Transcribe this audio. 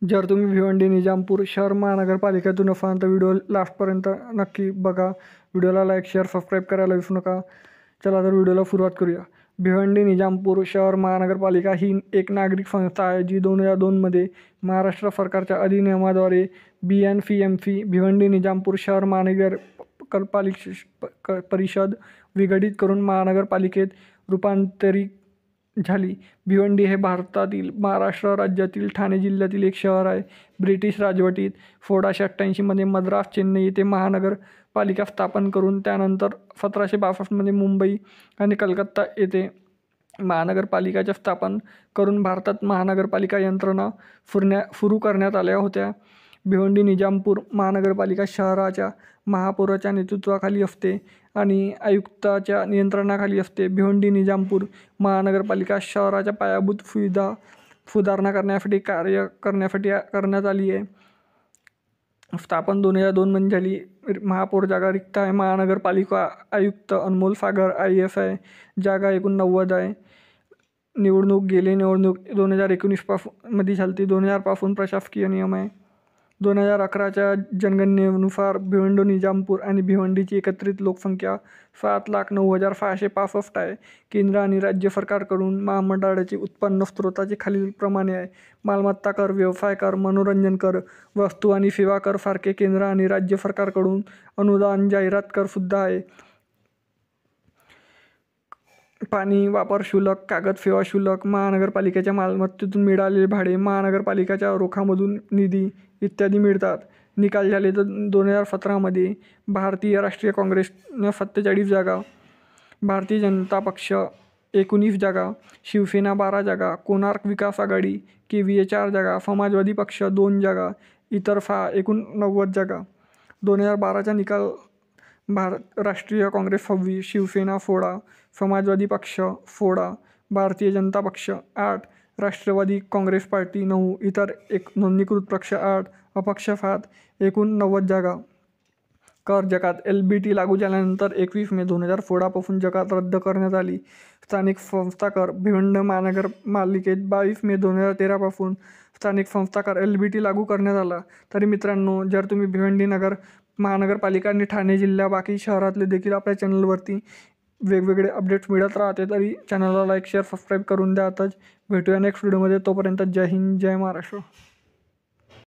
जर तुम्ही भिवंडी निजामपूर शहर महानगरपालिकेतून असाल तर व्हिडिओ लास्टपर्यंत नक्की बघा. व्हिडिओला लाईक शेअर सबस्क्राईब करायला विसरू नका. चला तर व्हिडिओला सुरुवात करूया. भिवंडी निजामपूर शहर महानगरपालिका ही एक नागरिक संस्था आहे जी 2002मध्ये महाराष्ट्र सरकारच्या अधिनियमाद्वारे BNFMC भिवंडी निजामपूर शहर परिषद विघटित करून महानगरपालिकेत रूपांतरित झाली. भिवंडी हे भारतातील महाराष्ट्र राज्यातील ठाणे जिल्ह्यातील एक शहर आहे. ब्रिटिश राजवटीत 1488मध्ये मद्रास चेन्नई येथे महानगरपालिका स्थापन करून त्यानंतर 1762मध्ये मुंबई आणि कलकत्ता येथे महानगरपालिकाच्या स्थापन करून भारतात महानगरपालिका यंत्रणा सुरू करण्यात आल्या होत्या. भिवंडी निजामपूर महानगरपालिका शहराच्या महापौराच्या नेतृत्वाखाली असते आणि आयुक्ताच्या नियंत्रणाखाली असते. भिवंडी निजामपूर महानगरपालिका शहराच्या पायाभूत सुविधा सुधारणा करण्यासाठी करण्यात आली आहे. स्थापन 2002 झाली. महापौर जागा रिक्त आहे. महानगरपालिका आयुक्त अनमोल सागर IAS आहे. जागा एकूण 90 आहे. निवडणूक 2019 मध्ये झाली. 2000 पासून प्रशासकीय नियम आहे. 2011च्या जनगणनेनुसार भिवंडी निजामपूर आणि भिवंडीची एकत्रित लोकसंख्या 7,09,665 आहे. केंद्र आणि राज्य सरकारकडून महामंडळाचे उत्पन्न स्त्रोताचे खालीलप्रमाणे आहे. मालमत्ता कर, व्यवसाय कर, मनोरंजन कर, वस्तू आणि सेवा कर सारखे केंद्र आणि राज्य सरकारकडून अनुदान, जाहिरात कर सुद्धा आहे. पाणी वापर शुल्क, कागद सेवा शुल्क, महानगरपालिकेच्या मालमत्तेतून मिळालेले भाडे, महानगरपालिकेच्या रोखामधून निधी इत्यादी मिळतात. निकाल झाले तर 2017मध्ये भारतीय राष्ट्रीय काँग्रेसने 47 जागा, भारतीय जनता पक्ष 19 जागा, शिवसेना 12 जागा, कोणार्क विकास आघाडी KVA 4 जागा, समाजवादी पक्ष 2 जागा, इतर 6 एकूण 90 जागा. 2012चा निकाल राष्ट्रीय काँग्रेस 26, शिवसेना 16, समाजवादी पक्ष 16, भारतीय जनता पक्ष 8, राष्ट्रवादी काँग्रेस पार्टी 9, इतर एक नोंदणीकृत पक्ष 8, अपक्ष 7 एकूण 90 जागा. कर जकात LBT लागू झाल्यानंतर 21 मे 2016 पासून जकात रद्द करण्यात आली. स्थानिक संस्था कर भिवंडी महानगरपालिकेत 22 मे 2013 पासून स्थानिक संस्था कर LBT लागू करण्यात आला. तरी मित्रांनो, जर तुम्ही भिवंडी महानगरपालिका आणि ठाणे जिल्हा बाकी शहरातले देखील आपल्या चॅनलवरती वेगवेगळे अपडेट्स मिळत राहते, तरी चॅनलला लाईक शेअर सबस्क्राईब करून द्या. आताच भेटूया नेक्स्ट व्हिडिओमध्ये. तोपर्यंत जय हिंद, जय महाराष्ट्र.